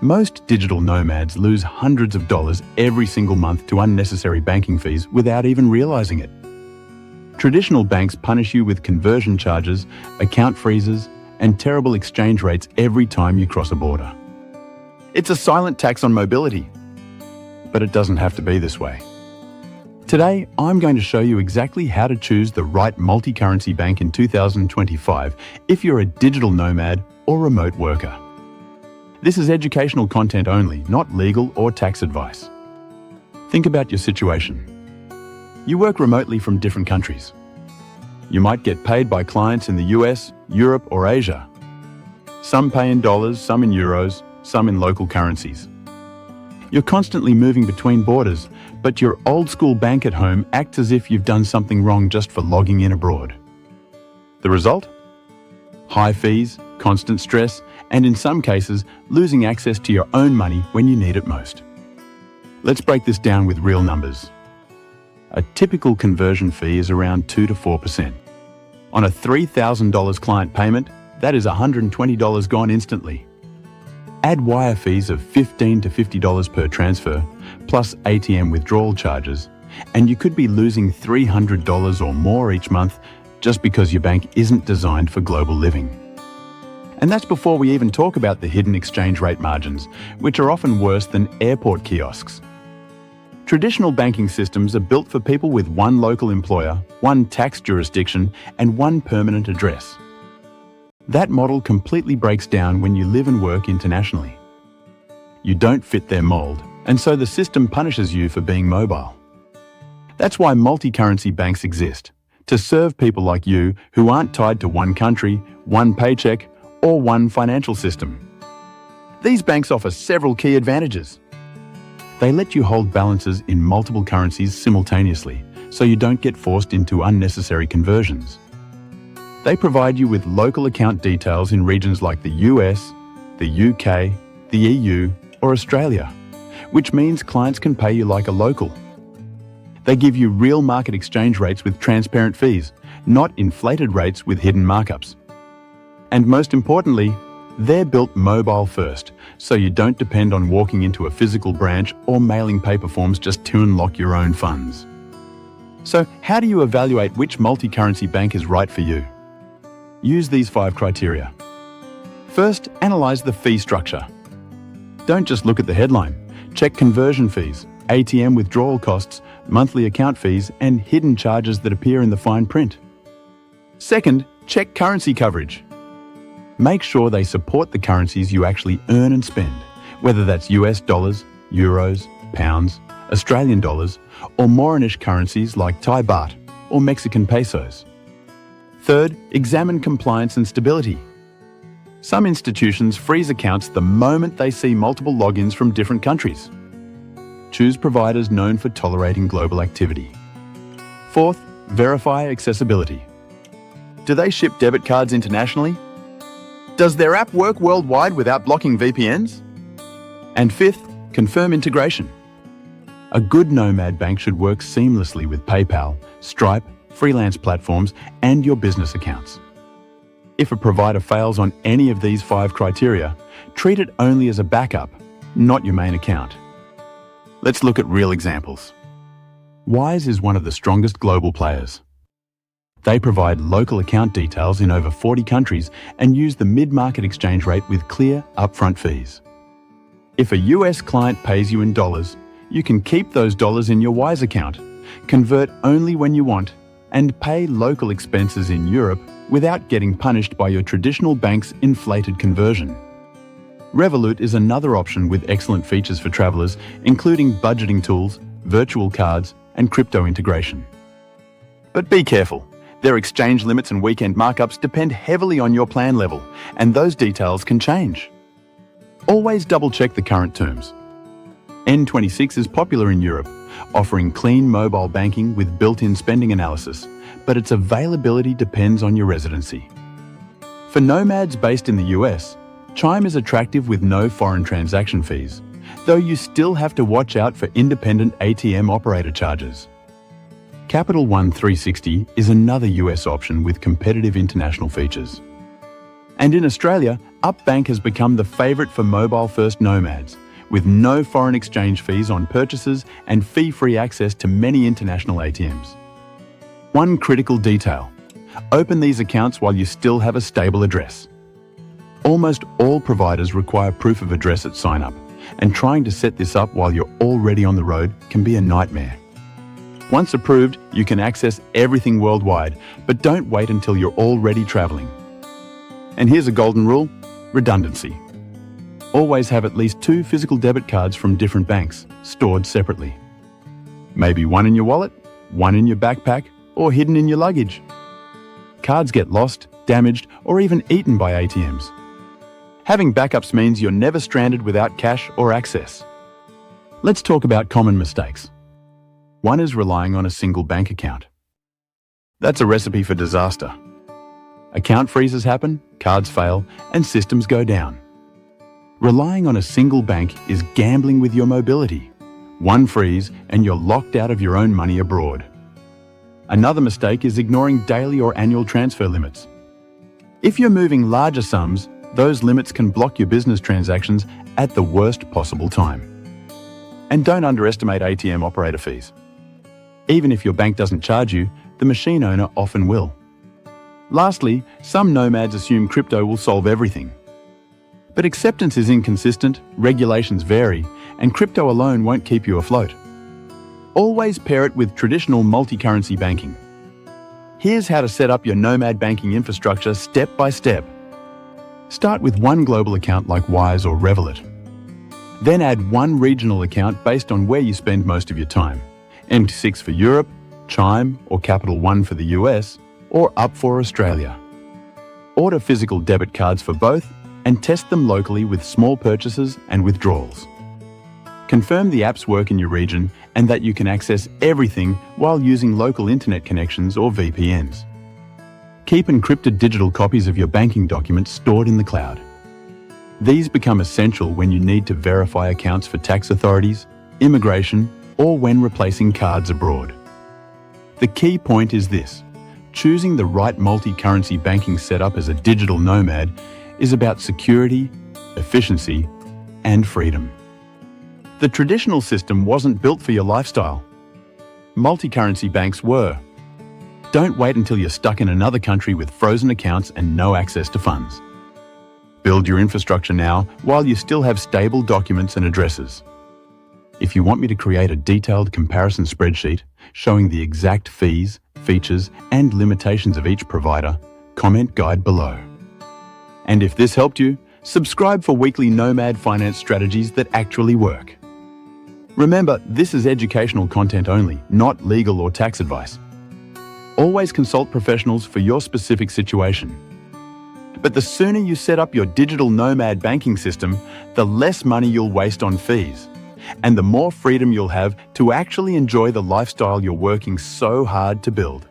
Most digital nomads lose hundreds of dollars every single month to unnecessary banking fees without even realizing it. Traditional banks punish you with conversion charges, account freezes, and terrible exchange rates every time you cross a border. It's a silent tax on mobility, but it doesn't have to be this way. Today, I'm going to show you exactly how to choose the right multi-currency bank in 2025 if you're a digital nomad or remote worker. This is educational content only, not legal or tax advice. Think about your situation. You work remotely from different countries. You might get paid by clients in the US, Europe, or Asia. Some pay in dollars, some in euros, some in local currencies. You're constantly moving between borders, but your old-school bank at home acts as if you've done something wrong just for logging in abroad. The result? High fees, constant stress, and in some cases, losing access to your own money when you need it most. Let's break this down with real numbers. A typical conversion fee is around 2 to 4%. On a $3,000 client payment, that is $120 gone instantly. Add wire fees of $15 to $50 per transfer, plus ATM withdrawal charges, and you could be losing $300 or more each month just because your bank isn't designed for global living. And that's before we even talk about the hidden exchange rate margins, which are often worse than airport kiosks. Traditional banking systems are built for people with one local employer, one tax jurisdiction, and one permanent address. That model completely breaks down when you live and work internationally. You don't fit their mold, and so the system punishes you for being mobile. That's why multi-currency banks exist, to serve people like you who aren't tied to one country, one paycheck, or one financial system. These banks offer several key advantages. They let you hold balances in multiple currencies simultaneously, so you don't get forced into unnecessary conversions. They provide you with local account details in regions like the US, the UK, the EU, or Australia, which means clients can pay you like a local. They give you real market exchange rates with transparent fees, not inflated rates with hidden markups. And most importantly, they're built mobile first, so you don't depend on walking into a physical branch or mailing paper forms just to unlock your own funds. So how do you evaluate which multi-currency bank is right for you? Use these 5 criteria. First, analyze the fee structure. Don't just look at the headline. Check conversion fees, ATM withdrawal costs, monthly account fees, and hidden charges that appear in the fine print. Second, check currency coverage. Make sure they support the currencies you actually earn and spend, whether that's US dollars, euros, pounds, Australian dollars, or Morinish currencies like Thai baht or Mexican pesos. Third, examine compliance and stability. Some institutions freeze accounts the moment they see multiple logins from different countries. Choose providers known for tolerating global activity. Fourth, verify accessibility. Do they ship debit cards internationally? Does their app work worldwide without blocking VPNs? And fifth, confirm integration. A good Nomad bank should work seamlessly with PayPal, Stripe, freelance platforms, and your business accounts. If a provider fails on any of these 5 criteria, treat it only as a backup, not your main account. Let's look at real examples. Wise is one of the strongest global players. They provide local account details in over 40 countries and use the mid-market exchange rate with clear, upfront fees. If a US client pays you in dollars, you can keep those dollars in your Wise account, convert only when you want, and pay local expenses in Europe without getting punished by your traditional bank's inflated conversion. Revolut is another option with excellent features for travelers, including budgeting tools, virtual cards, and crypto integration. But be careful. Their exchange limits and weekend markups depend heavily on your plan level, and those details can change. Always double-check the current terms. N26 is popular in Europe, offering clean mobile banking with built-in spending analysis, but its availability depends on your residency. For nomads based in the US, Chime is attractive with no foreign transaction fees, though you still have to watch out for independent ATM operator charges. Capital One 360 is another US option with competitive international features. And in Australia, UpBank has become the favourite for mobile-first nomads, with no foreign exchange fees on purchases and fee-free access to many international ATMs. One critical detail: open these accounts while you still have a stable address. Almost all providers require proof of address at sign-up, and trying to set this up while you're already on the road can be a nightmare. Once approved, you can access everything worldwide, but don't wait until you're already travelling. And here's a golden rule: redundancy. Always have at least 2 physical debit cards from different banks, stored separately. Maybe one in your wallet, one in your backpack, or hidden in your luggage. Cards get lost, damaged, or even eaten by ATMs. Having backups means you're never stranded without cash or access. Let's talk about common mistakes. One is relying on a single bank account. That's a recipe for disaster. Account freezes happen, cards fail, and systems go down. Relying on a single bank is gambling with your mobility. One freeze and you're locked out of your own money abroad. Another mistake is ignoring daily or annual transfer limits. If you're moving larger sums, those limits can block your business transactions at the worst possible time. And don't underestimate ATM operator fees. Even if your bank doesn't charge you, the machine owner often will. Lastly, some nomads assume crypto will solve everything. But acceptance is inconsistent, regulations vary, and crypto alone won't keep you afloat. Always pair it with traditional multi-currency banking. Here's how to set up your Nomad banking infrastructure step by step. Start with one global account like Wise or Revolut. Then add one regional account based on where you spend most of your time. MT6 for Europe, Chime or Capital One for the US, or Up for Australia. Order physical debit cards for both and test them locally with small purchases and withdrawals. Confirm the apps work in your region and that you can access everything while using local internet connections or VPNs. Keep encrypted digital copies of your banking documents stored in the cloud. These become essential when you need to verify accounts for tax authorities, immigration, or when replacing cards abroad. The key point is this: choosing the right multi-currency banking setup as a digital nomad is about security, efficiency, and freedom. The traditional system wasn't built for your lifestyle. Multi-currency banks were. Don't wait until you're stuck in another country with frozen accounts and no access to funds. Build your infrastructure now while you still have stable documents and addresses. If you want me to create a detailed comparison spreadsheet showing the exact fees, features, and limitations of each provider, comment guide below. And if this helped you, subscribe for weekly Nomad finance strategies that actually work. Remember, this is educational content only, not legal or tax advice. Always consult professionals for your specific situation. But the sooner you set up your digital nomad banking system, the less money you'll waste on fees, and the more freedom you'll have to actually enjoy the lifestyle you're working so hard to build.